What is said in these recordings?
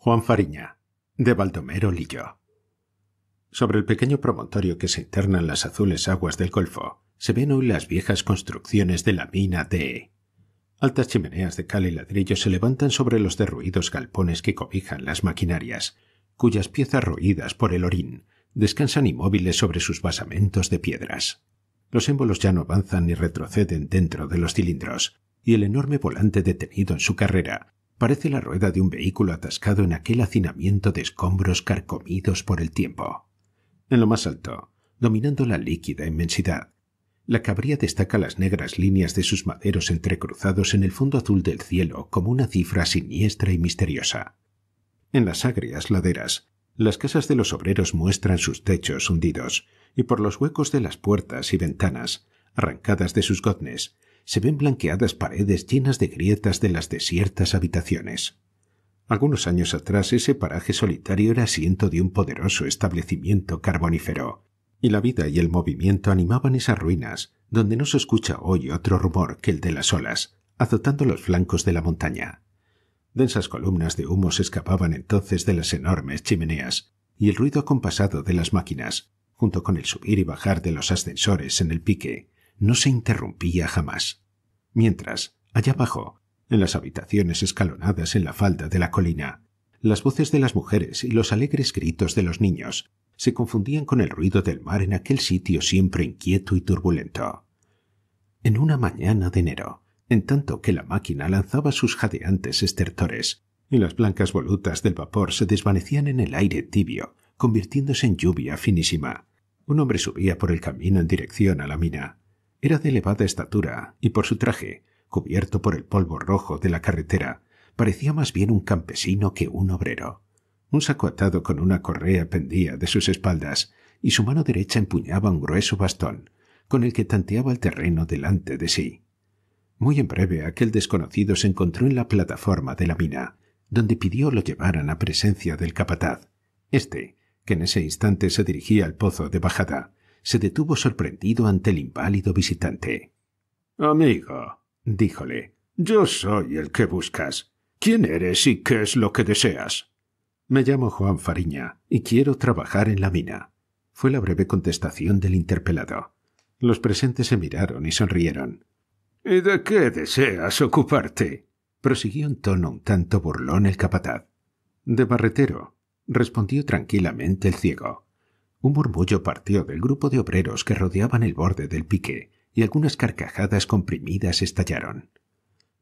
Juan Fariña, de Baldomero Lillo. Sobre el pequeño promontorio que se interna en las azules aguas del Golfo, se ven hoy las viejas construcciones de la mina de... Altas chimeneas de cal y ladrillo se levantan sobre los derruidos galpones que cobijan las maquinarias, cuyas piezas roídas por el orín descansan inmóviles sobre sus basamentos de piedras. Los émbolos ya no avanzan ni retroceden dentro de los cilindros, y el enorme volante detenido en su carrera parece la rueda de un vehículo atascado en aquel hacinamiento de escombros carcomidos por el tiempo. En lo más alto, dominando la líquida inmensidad, la cabría destaca las negras líneas de sus maderos entrecruzados en el fondo azul del cielo como una cifra siniestra y misteriosa. En las agrias laderas, las casas de los obreros muestran sus techos hundidos, y por los huecos de las puertas y ventanas, arrancadas de sus goznes, se ven blanqueadas paredes llenas de grietas de las desiertas habitaciones. Algunos años atrás ese paraje solitario era asiento de un poderoso establecimiento carbonífero, y la vida y el movimiento animaban esas ruinas, donde no se escucha hoy otro rumor que el de las olas, azotando los flancos de la montaña. Densas columnas de humo se escapaban entonces de las enormes chimeneas, y el ruido acompasado de las máquinas, junto con el subir y bajar de los ascensores en el pique, no se interrumpía jamás. Mientras, allá abajo, en las habitaciones escalonadas en la falda de la colina, las voces de las mujeres y los alegres gritos de los niños se confundían con el ruido del mar en aquel sitio siempre inquieto y turbulento. En una mañana de enero, en tanto que la máquina lanzaba sus jadeantes estertores y las blancas volutas del vapor se desvanecían en el aire tibio, convirtiéndose en lluvia finísima, un hombre subía por el camino en dirección a la mina. Era de elevada estatura y por su traje, cubierto por el polvo rojo de la carretera, parecía más bien un campesino que un obrero. Un saco atado con una correa pendía de sus espaldas y su mano derecha empuñaba un grueso bastón, con el que tanteaba el terreno delante de sí. Muy en breve aquel desconocido se encontró en la plataforma de la mina, donde pidió lo llevaran a presencia del capataz. Este, que en ese instante se dirigía al pozo de bajada, se detuvo sorprendido ante el inválido visitante. «Amigo», díjole, «yo soy el que buscas. ¿Quién eres y qué es lo que deseas?» «Me llamo Juan Fariña y quiero trabajar en la mina», fue la breve contestación del interpelado. Los presentes se miraron y sonrieron. «¿Y de qué deseas ocuparte?», prosiguió en tono un tanto burlón el capataz. «De barretero», respondió tranquilamente el ciego. Un murmullo partió del grupo de obreros que rodeaban el borde del pique, y algunas carcajadas comprimidas estallaron.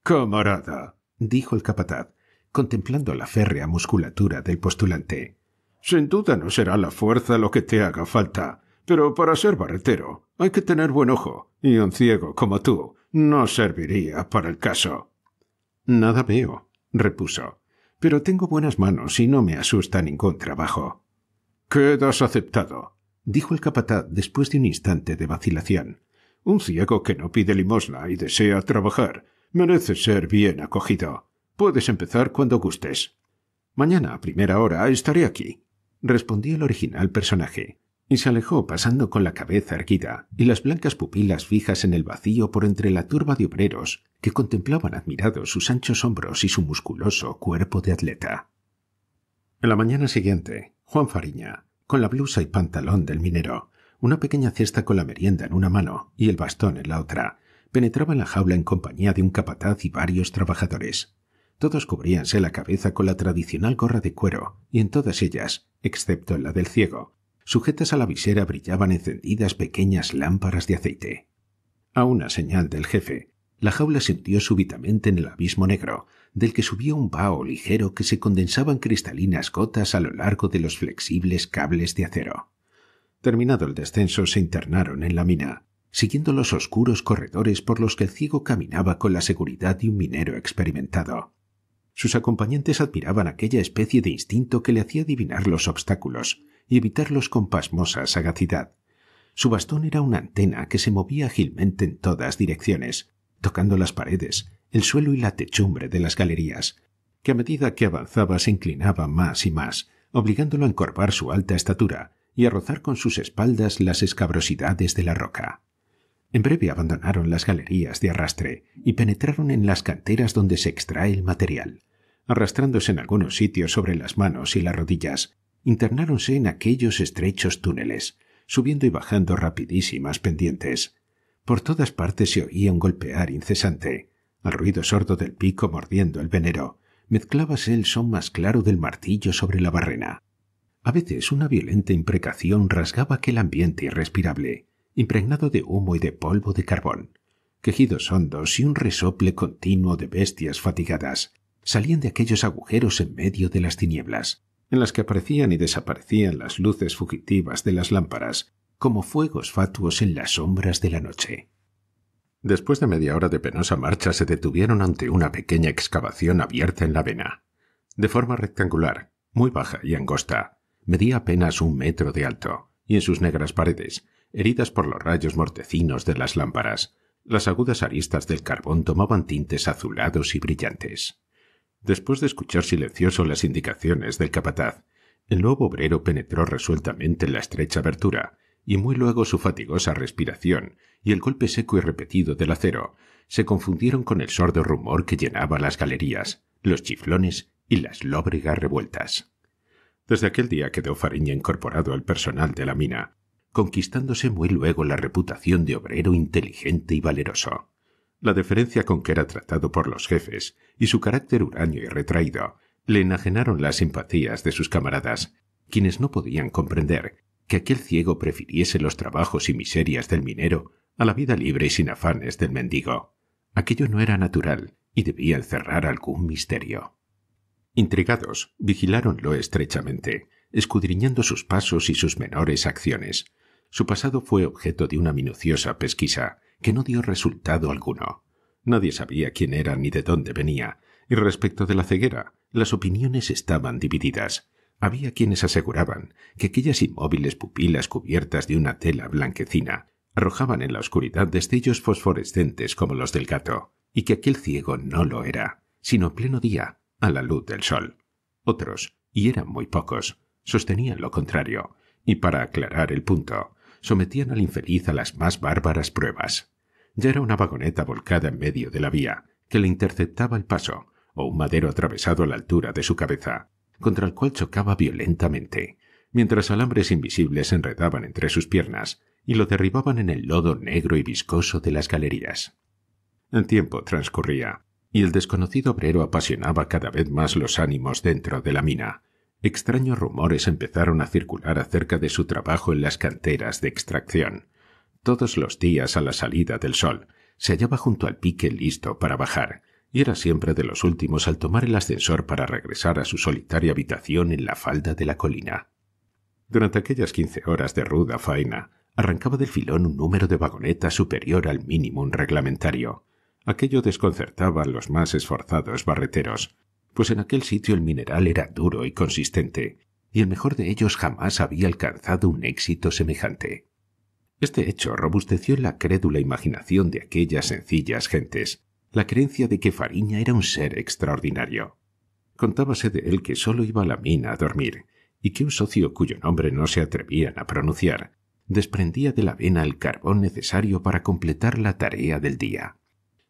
«Camarada», dijo el capataz, contemplando la férrea musculatura del postulante, «sin duda no será la fuerza lo que te haga falta, pero para ser barretero hay que tener buen ojo, y un ciego como tú no serviría para el caso». «Nada veo», repuso, «pero tengo buenas manos y no me asusta ningún trabajo». «Quedas aceptado», dijo el capataz después de un instante de vacilación. «Un ciego que no pide limosna y desea trabajar merece ser bien acogido. Puedes empezar cuando gustes». «Mañana a primera hora estaré aquí», respondió el original personaje, y se alejó pasando con la cabeza erguida y las blancas pupilas fijas en el vacío por entre la turba de obreros que contemplaban admirados sus anchos hombros y su musculoso cuerpo de atleta. En la mañana siguiente, Juan Fariña, con la blusa y pantalón del minero, una pequeña cesta con la merienda en una mano y el bastón en la otra, penetraba en la jaula en compañía de un capataz y varios trabajadores. Todos cubríanse la cabeza con la tradicional gorra de cuero, y en todas ellas, excepto en la del ciego, sujetas a la visera brillaban encendidas pequeñas lámparas de aceite. A una señal del jefe, la jaula se hundió súbitamente en el abismo negro, del que subía un vaho ligero que se condensaba en cristalinas gotas a lo largo de los flexibles cables de acero. Terminado el descenso se internaron en la mina, siguiendo los oscuros corredores por los que el ciego caminaba con la seguridad de un minero experimentado. Sus acompañantes admiraban aquella especie de instinto que le hacía adivinar los obstáculos y evitarlos con pasmosa sagacidad. Su bastón era una antena que se movía ágilmente en todas direcciones, tocando las paredes, el suelo y la techumbre de las galerías, que a medida que avanzaba se inclinaba más y más, obligándolo a encorvar su alta estatura y a rozar con sus espaldas las escabrosidades de la roca. En breve abandonaron las galerías de arrastre y penetraron en las canteras donde se extrae el material. arrastrándose en algunos sitios sobre las manos y las rodillas, internáronse en aquellos estrechos túneles, subiendo y bajando rapidísimas pendientes. Por todas partes se oía un golpear incesante. Al ruido sordo del pico mordiendo el venero, mezclábase el son más claro del martillo sobre la barrena. A veces una violenta imprecación rasgaba aquel ambiente irrespirable, impregnado de humo y de polvo de carbón. Quejidos hondos y un resople continuo de bestias fatigadas salían de aquellos agujeros en medio de las tinieblas, en las que aparecían y desaparecían las luces fugitivas de las lámparas, como fuegos fatuos en las sombras de la noche. Después de media hora de penosa marcha se detuvieron ante una pequeña excavación abierta en la avena. De forma rectangular, muy baja y angosta, medía apenas 1 metro de alto, y en sus negras paredes, heridas por los rayos mortecinos de las lámparas, las agudas aristas del carbón tomaban tintes azulados y brillantes. Después de escuchar silencioso las indicaciones del capataz, el nuevo obrero penetró resueltamente en la estrecha abertura, y muy luego su fatigosa respiración y el golpe seco y repetido del acero se confundieron con el sordo rumor que llenaba las galerías, los chiflones y las lóbregas revueltas. Desde aquel día quedó Fariña incorporado al personal de la mina, conquistándose muy luego la reputación de obrero inteligente y valeroso. La deferencia con que era tratado por los jefes y su carácter huraño y retraído le enajenaron las simpatías de sus camaradas, quienes no podían comprender que aquel ciego prefiriese los trabajos y miserias del minero a la vida libre y sin afanes del mendigo. Aquello no era natural y debía encerrar algún misterio. Intrigados, vigiláronlo estrechamente, escudriñando sus pasos y sus menores acciones. Su pasado fue objeto de una minuciosa pesquisa que no dio resultado alguno. Nadie sabía quién era ni de dónde venía, y respecto de la ceguera, las opiniones estaban divididas. Había quienes aseguraban que aquellas inmóviles pupilas cubiertas de una tela blanquecina arrojaban en la oscuridad destellos fosforescentes como los del gato, y que aquel ciego no lo era, sino en pleno día, a la luz del sol. Otros, y eran muy pocos, sostenían lo contrario, y para aclarar el punto, sometían al infeliz a las más bárbaras pruebas. Ya era una vagoneta volcada en medio de la vía, que le interceptaba el paso, o un madero atravesado a la altura de su cabeza, contra el cual chocaba violentamente, mientras alambres invisibles se enredaban entre sus piernas y lo derribaban en el lodo negro y viscoso de las galerías. El tiempo transcurría, y el desconocido obrero apasionaba cada vez más los ánimos dentro de la mina. Extraños rumores empezaron a circular acerca de su trabajo en las canteras de extracción. Todos los días a la salida del sol se hallaba junto al pique listo para bajar, y era siempre de los últimos al tomar el ascensor para regresar a su solitaria habitación en la falda de la colina. Durante aquellas 15 horas de ruda faena, arrancaba del filón un número de vagonetas superior al mínimo reglamentario. Aquello desconcertaba a los más esforzados barreteros, pues en aquel sitio el mineral era duro y consistente, y el mejor de ellos jamás había alcanzado un éxito semejante. Este hecho robusteció en la crédula imaginación de aquellas sencillas gentes la creencia de que Fariña era un ser extraordinario. Contábase de él que sólo iba a la mina a dormir, y que un socio cuyo nombre no se atrevían a pronunciar desprendía de la vena el carbón necesario para completar la tarea del día.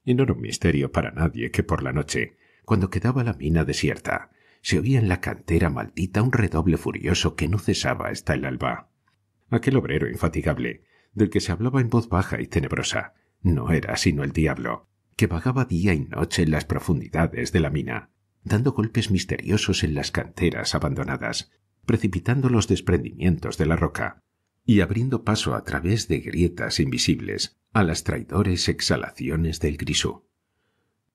Y no era un misterio para nadie que por la noche, cuando quedaba la mina desierta, se oía en la cantera maldita un redoble furioso que no cesaba hasta el alba. Aquel obrero infatigable, del que se hablaba en voz baja y tenebrosa, no era sino el diablo, que vagaba día y noche en las profundidades de la mina, dando golpes misteriosos en las canteras abandonadas, precipitando los desprendimientos de la roca y abriendo paso a través de grietas invisibles a las traidores exhalaciones del grisú.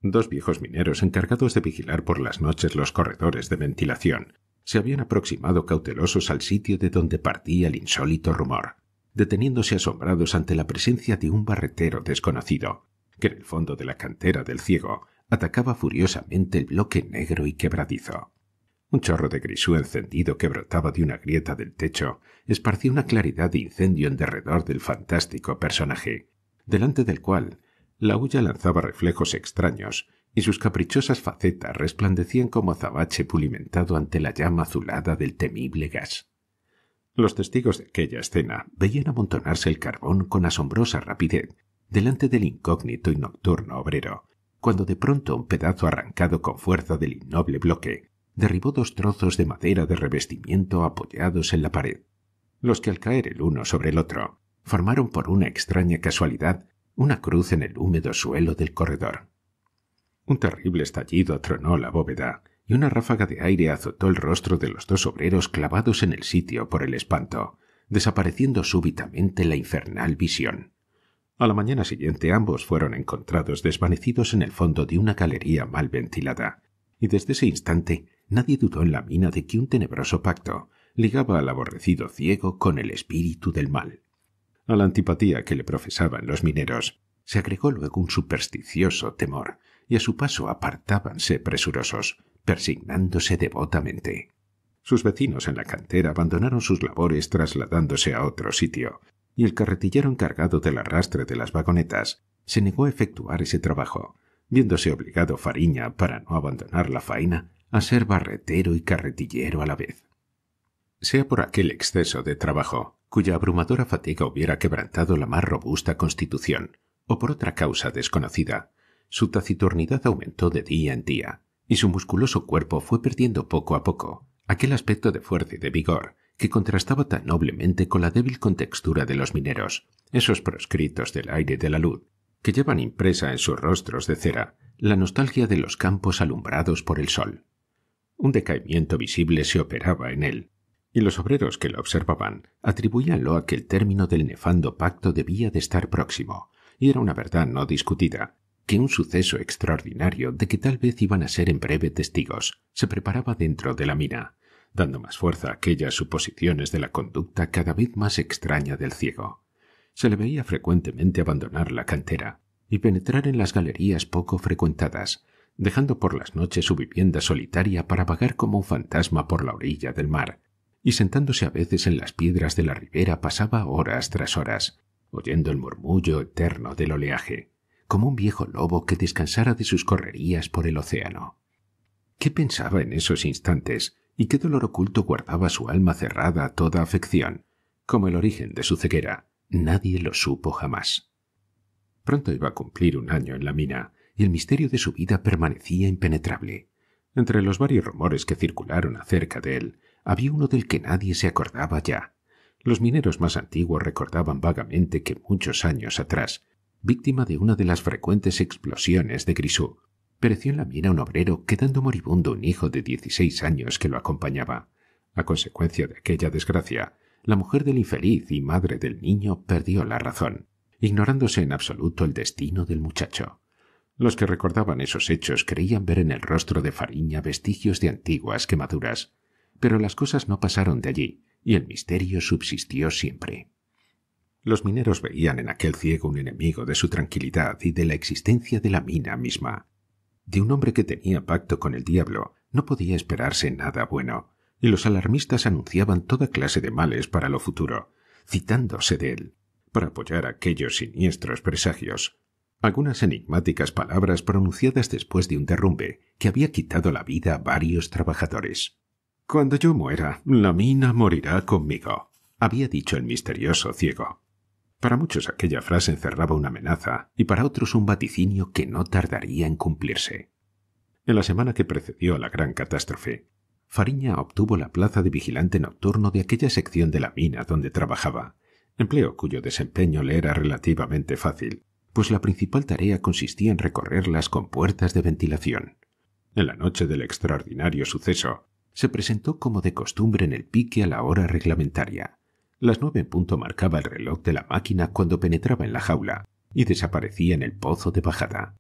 2 viejos mineros encargados de vigilar por las noches los corredores de ventilación se habían aproximado cautelosos al sitio de donde partía el insólito rumor, deteniéndose asombrados ante la presencia de un barretero desconocido, que en el fondo de la cantera del ciego atacaba furiosamente el bloque negro y quebradizo. Un chorro de grisú encendido que brotaba de una grieta del techo esparcía una claridad de incendio en derredor del fantástico personaje, delante del cual la hulla lanzaba reflejos extraños y sus caprichosas facetas resplandecían como azabache pulimentado ante la llama azulada del temible gas. Los testigos de aquella escena veían amontonarse el carbón con asombrosa rapidez delante del incógnito y nocturno obrero, cuando de pronto un pedazo arrancado con fuerza del innoble bloque derribó 2 trozos de madera de revestimiento apoyados en la pared, los que al caer el uno sobre el otro formaron por una extraña casualidad una cruz en el húmedo suelo del corredor. Un terrible estallido atronó la bóveda y una ráfaga de aire azotó el rostro de los 2 obreros clavados en el sitio por el espanto, desapareciendo súbitamente la infernal visión. A la mañana siguiente ambos fueron encontrados desvanecidos en el fondo de una galería mal ventilada, y desde ese instante nadie dudó en la mina de que un tenebroso pacto ligaba al aborrecido ciego con el espíritu del mal. A la antipatía que le profesaban los mineros se agregó luego un supersticioso temor, y a su paso apartábanse presurosos, persignándose devotamente. Sus vecinos en la cantera abandonaron sus labores trasladándose a otro sitio, y el carretillero encargado del arrastre de las vagonetas se negó a efectuar ese trabajo, viéndose obligado Fariña, para no abandonar la faena, a ser barretero y carretillero a la vez. Sea por aquel exceso de trabajo, cuya abrumadora fatiga hubiera quebrantado la más robusta constitución, o por otra causa desconocida, su taciturnidad aumentó de día en día, y su musculoso cuerpo fue perdiendo poco a poco aquel aspecto de fuerza y de vigor que contrastaba tan noblemente con la débil contextura de los mineros, esos proscritos del aire y de la luz, que llevan impresa en sus rostros de cera la nostalgia de los campos alumbrados por el sol. Un decaimiento visible se operaba en él, y los obreros que lo observaban atribuíanlo a que el término del nefando pacto debía de estar próximo, y era una verdad no discutida, que un suceso extraordinario de que tal vez iban a ser en breve testigos se preparaba dentro de la mina, dando más fuerza a aquellas suposiciones de la conducta cada vez más extraña del ciego. Se le veía frecuentemente abandonar la cantera y penetrar en las galerías poco frecuentadas, dejando por las noches su vivienda solitaria para vagar como un fantasma por la orilla del mar, y sentándose a veces en las piedras de la ribera pasaba horas tras horas, oyendo el murmullo eterno del oleaje, como un viejo lobo que descansara de sus correrías por el océano. ¿Qué pensaba en esos instantes y qué dolor oculto guardaba su alma cerrada a toda afección? Como el origen de su ceguera, nadie lo supo jamás. Pronto iba a cumplir 1 año en la mina, y el misterio de su vida permanecía impenetrable. Entre los varios rumores que circularon acerca de él, había uno del que nadie se acordaba ya. Los mineros más antiguos recordaban vagamente que muchos años atrás, víctima de una de las frecuentes explosiones de Grisú, pereció en la mina un obrero, quedando moribundo un hijo de 16 años que lo acompañaba. A consecuencia de aquella desgracia, la mujer del infeliz y madre del niño perdió la razón, ignorándose en absoluto el destino del muchacho. Los que recordaban esos hechos creían ver en el rostro de Fariña vestigios de antiguas quemaduras, pero las cosas no pasaron de allí, y el misterio subsistió siempre. Los mineros veían en aquel ciego un enemigo de su tranquilidad y de la existencia de la mina misma. De un hombre que tenía pacto con el diablo no podía esperarse nada bueno, y los alarmistas anunciaban toda clase de males para lo futuro, citándose de él, para apoyar aquellos siniestros presagios, algunas enigmáticas palabras pronunciadas después de un derrumbe que había quitado la vida a varios trabajadores. «Cuando yo muera, la mina morirá conmigo», había dicho el misterioso ciego. Para muchos aquella frase encerraba una amenaza y para otros un vaticinio que no tardaría en cumplirse. En la semana que precedió a la gran catástrofe, Fariña obtuvo la plaza de vigilante nocturno de aquella sección de la mina donde trabajaba, empleo cuyo desempeño le era relativamente fácil, pues la principal tarea consistía en recorrer las compuertas de ventilación. En la noche del extraordinario suceso, se presentó como de costumbre en el pique a la hora reglamentaria. Las 9 en punto marcaba el reloj de la máquina cuando penetraba en la jaula y desaparecía en el pozo de bajada.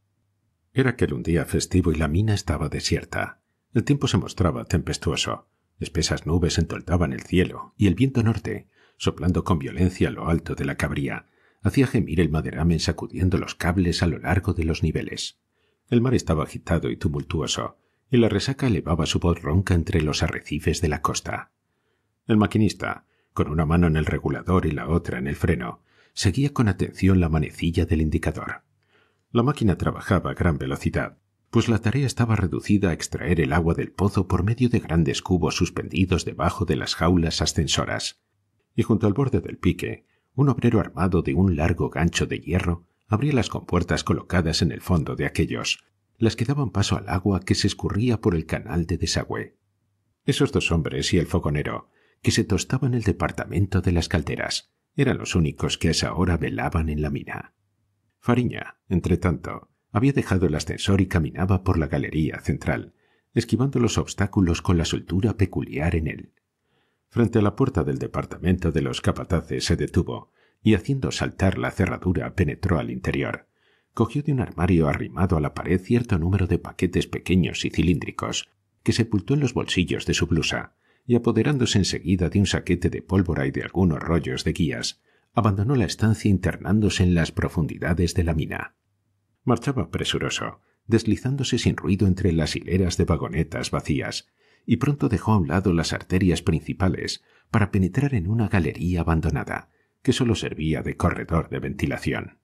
Era aquel un día festivo y la mina estaba desierta. El tiempo se mostraba tempestuoso. Espesas nubes entoldaban el cielo y el viento norte, soplando con violencia a lo alto de la cabría, hacía gemir el maderamen sacudiendo los cables a lo largo de los niveles. El mar estaba agitado y tumultuoso, y la resaca elevaba su voz ronca entre los arrecifes de la costa. El maquinista, con una mano en el regulador y la otra en el freno, seguía con atención la manecilla del indicador. La máquina trabajaba a gran velocidad, pues la tarea estaba reducida a extraer el agua del pozo por medio de grandes cubos suspendidos debajo de las jaulas ascensoras. Y junto al borde del pique, un obrero armado de un largo gancho de hierro abría las compuertas colocadas en el fondo de aquellos, las que daban paso al agua que se escurría por el canal de desagüe. Esos dos hombres y el fogonero, que se tostaban el departamento de las calderas, eran los únicos que a esa hora velaban en la mina. Fariña, entretanto, había dejado el ascensor y caminaba por la galería central, esquivando los obstáculos con la soltura peculiar en él. Frente a la puerta del departamento de los capataces se detuvo y, haciendo saltar la cerradura, penetró al interior. Cogió de un armario arrimado a la pared cierto número de paquetes pequeños y cilíndricos, que sepultó en los bolsillos de su blusa, y apoderándose enseguida de un saquete de pólvora y de algunos rollos de guías, abandonó la estancia internándose en las profundidades de la mina. Marchaba presuroso, deslizándose sin ruido entre las hileras de vagonetas vacías, y pronto dejó a un lado las arterias principales para penetrar en una galería abandonada, que sólo servía de corredor de ventilación.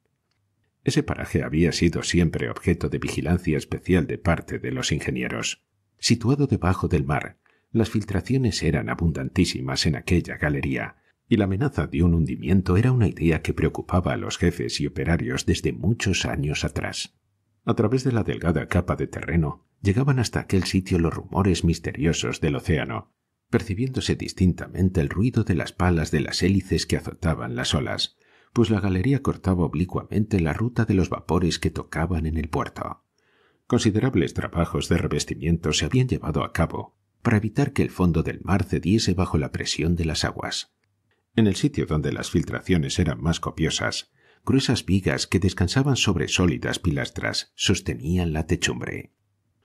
Ese paraje había sido siempre objeto de vigilancia especial de parte de los ingenieros. Situado debajo del mar, las filtraciones eran abundantísimas en aquella galería, y la amenaza de un hundimiento era una idea que preocupaba a los jefes y operarios desde muchos años atrás. A través de la delgada capa de terreno llegaban hasta aquel sitio los rumores misteriosos del océano, percibiéndose distintamente el ruido de las palas de las hélices que azotaban las olas, pues la galería cortaba oblicuamente la ruta de los vapores que tocaban en el puerto. Considerables trabajos de revestimiento se habían llevado a cabo para evitar que el fondo del mar cediese bajo la presión de las aguas. En el sitio donde las filtraciones eran más copiosas, gruesas vigas que descansaban sobre sólidas pilastras sostenían la techumbre.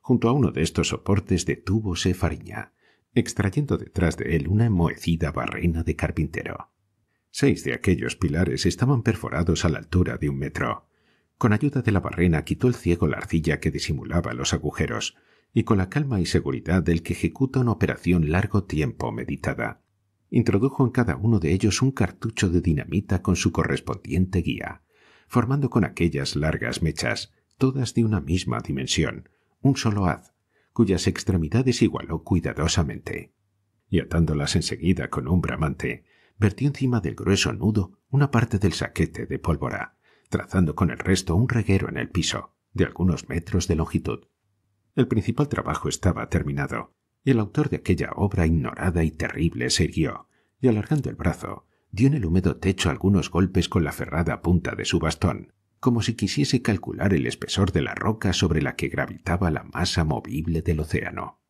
Junto a uno de estos soportes detúvose Fariña, extrayendo detrás de él una enmohecida barrena de carpintero. 6 de aquellos pilares estaban perforados a la altura de 1 metro. Con ayuda de la barrena quitó el ciego la arcilla que disimulaba los agujeros, y con la calma y seguridad del que ejecuta una operación largo tiempo meditada, introdujo en cada uno de ellos un cartucho de dinamita con su correspondiente guía, formando con aquellas largas mechas, todas de una misma dimensión, un solo haz, cuyas extremidades igualó cuidadosamente. Y atándolas enseguida con un bramante, vertió encima del grueso nudo una parte del saquete de pólvora, trazando con el resto un reguero en el piso, de algunos metros de longitud. El principal trabajo estaba terminado, y el autor de aquella obra ignorada y terrible se irguió, y alargando el brazo, dio en el húmedo techo algunos golpes con la ferrada punta de su bastón, como si quisiese calcular el espesor de la roca sobre la que gravitaba la masa movible del océano.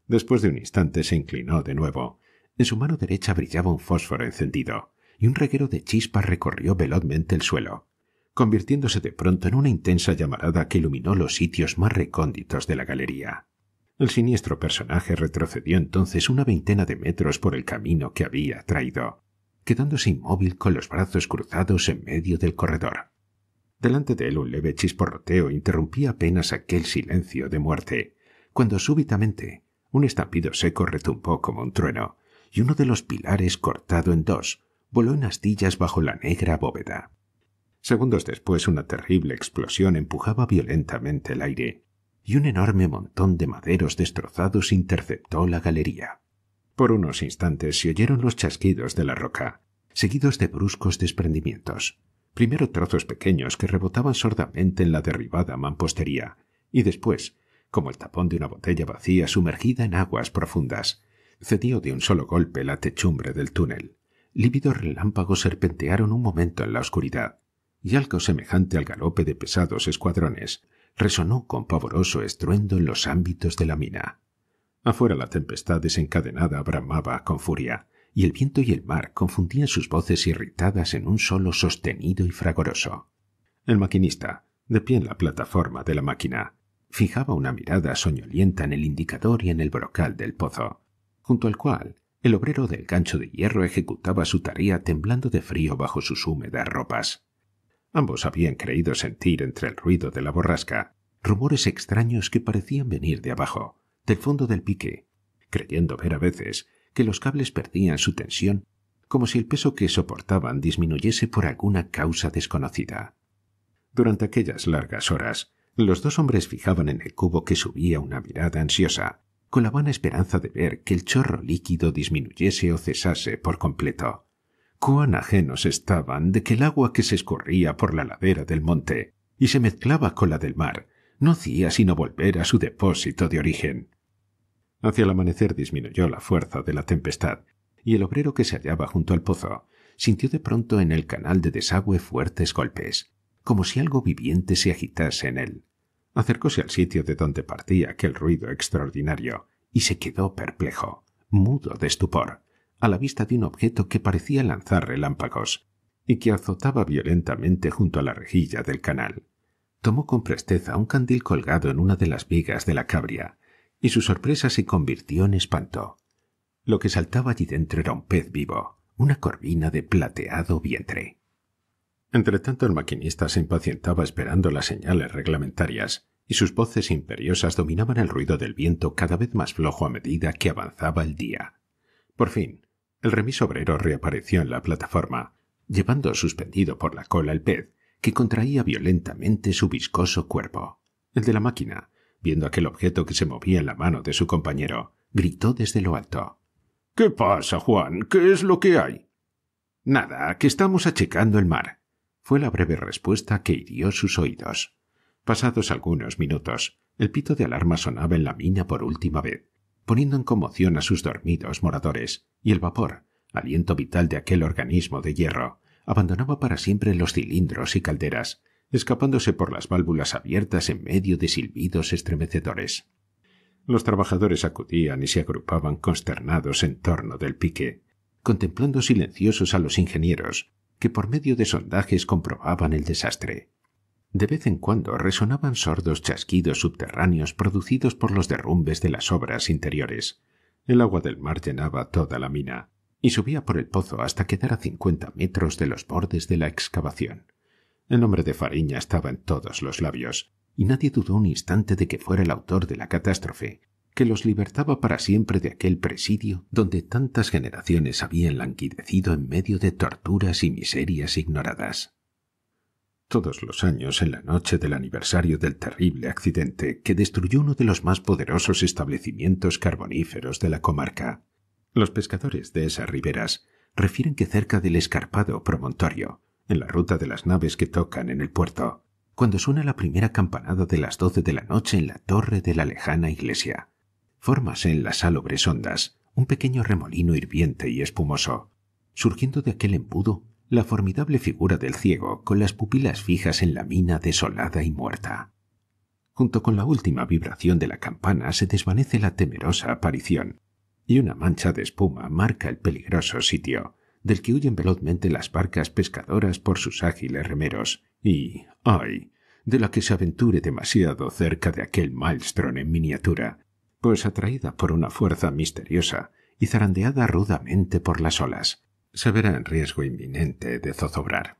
Después de un instante se inclinó de nuevo. En su mano derecha brillaba un fósforo encendido, y un reguero de chispas recorrió velozmente el suelo, convirtiéndose de pronto en una intensa llamarada que iluminó los sitios más recónditos de la galería. El siniestro personaje retrocedió entonces una veintena de metros por el camino que había traído, quedándose inmóvil con los brazos cruzados en medio del corredor. Delante de él un leve chisporroteo interrumpía apenas aquel silencio de muerte, cuando súbitamente un estampido seco retumbó como un trueno, y uno de los pilares, cortado en 2, voló en astillas bajo la negra bóveda. Segundos después una terrible explosión empujaba violentamente el aire, y un enorme montón de maderos destrozados interceptó la galería. Por unos instantes se oyeron los chasquidos de la roca, seguidos de bruscos desprendimientos. Primero trozos pequeños que rebotaban sordamente en la derribada mampostería, y después, como el tapón de una botella vacía sumergida en aguas profundas, cedió de un solo golpe la techumbre del túnel. Lívidos relámpagos serpentearon un momento en la oscuridad, y algo semejante al galope de pesados escuadrones resonó con pavoroso estruendo en los ámbitos de la mina. Afuera la tempestad desencadenada bramaba con furia, y el viento y el mar confundían sus voces irritadas en un solo sostenido y fragoroso. El maquinista, de pie en la plataforma de la máquina, fijaba una mirada soñolienta en el indicador y en el brocal del pozo, junto al cual el obrero del gancho de hierro ejecutaba su tarea temblando de frío bajo sus húmedas ropas. Ambos habían creído sentir entre el ruido de la borrasca rumores extraños que parecían venir de abajo, del fondo del pique, creyendo ver a veces que los cables perdían su tensión, como si el peso que soportaban disminuyese por alguna causa desconocida. Durante aquellas largas horas, los dos hombres fijaban en el cubo que subía una mirada ansiosa, con la vana esperanza de ver que el chorro líquido disminuyese o cesase por completo. Cuán ajenos estaban de que el agua que se escurría por la ladera del monte y se mezclaba con la del mar no hacía sino volver a su depósito de origen. Hacia el amanecer disminuyó la fuerza de la tempestad, y el obrero que se hallaba junto al pozo sintió de pronto en el canal de desagüe fuertes golpes, como si algo viviente se agitase en él. Acercóse al sitio de donde partía aquel ruido extraordinario y se quedó perplejo, mudo de estupor, a la vista de un objeto que parecía lanzar relámpagos y que azotaba violentamente junto a la rejilla del canal. Tomó con presteza un candil colgado en una de las vigas de la cabria, y su sorpresa se convirtió en espanto. Lo que saltaba allí dentro era un pez vivo, una corvina de plateado vientre. Entretanto el maquinista se impacientaba esperando las señales reglamentarias, y sus voces imperiosas dominaban el ruido del viento cada vez más flojo a medida que avanzaba el día. Por fin, el remis obrero reapareció en la plataforma, llevando suspendido por la cola el pez, que contraía violentamente su viscoso cuerpo. El de la máquina, viendo aquel objeto que se movía en la mano de su compañero, gritó desde lo alto: «¿Qué pasa, Juan? ¿Qué es lo que hay?» «Nada, que estamos achicando el mar», fue la breve respuesta que hirió sus oídos. Pasados algunos minutos, el pito de alarma sonaba en la mina por última vez, poniendo en conmoción a sus dormidos moradores, y el vapor, aliento vital de aquel organismo de hierro, abandonaba para siempre los cilindros y calderas, escapándose por las válvulas abiertas en medio de silbidos estremecedores. Los trabajadores acudían y se agrupaban consternados en torno del pique, contemplando silenciosos a los ingenieros, que por medio de sondajes comprobaban el desastre. De vez en cuando resonaban sordos chasquidos subterráneos producidos por los derrumbes de las obras interiores. El agua del mar llenaba toda la mina y subía por el pozo hasta quedar a 50 metros de los bordes de la excavación. El nombre de Fariña estaba en todos los labios, y nadie dudó un instante de que fuera el autor de la catástrofe, que los libertaba para siempre de aquel presidio donde tantas generaciones habían languidecido en medio de torturas y miserias ignoradas. Todos los años, en la noche del aniversario del terrible accidente que destruyó uno de los más poderosos establecimientos carboníferos de la comarca, los pescadores de esas riberas refieren que cerca del escarpado promontorio, en la ruta de las naves que tocan en el puerto, cuando suena la primera campanada de las 12 de la noche en la torre de la lejana iglesia, fórmase en las salobres ondas un pequeño remolino hirviente y espumoso, surgiendo de aquel embudo la formidable figura del ciego con las pupilas fijas en la mina desolada y muerta. Junto con la última vibración de la campana se desvanece la temerosa aparición, y una mancha de espuma marca el peligroso sitio, del que huyen velozmente las barcas pescadoras por sus ágiles remeros, y, ¡ay!, de la que se aventure demasiado cerca de aquel maelstrom en miniatura, pues atraída por una fuerza misteriosa y zarandeada rudamente por las olas, se verá en riesgo inminente de zozobrar.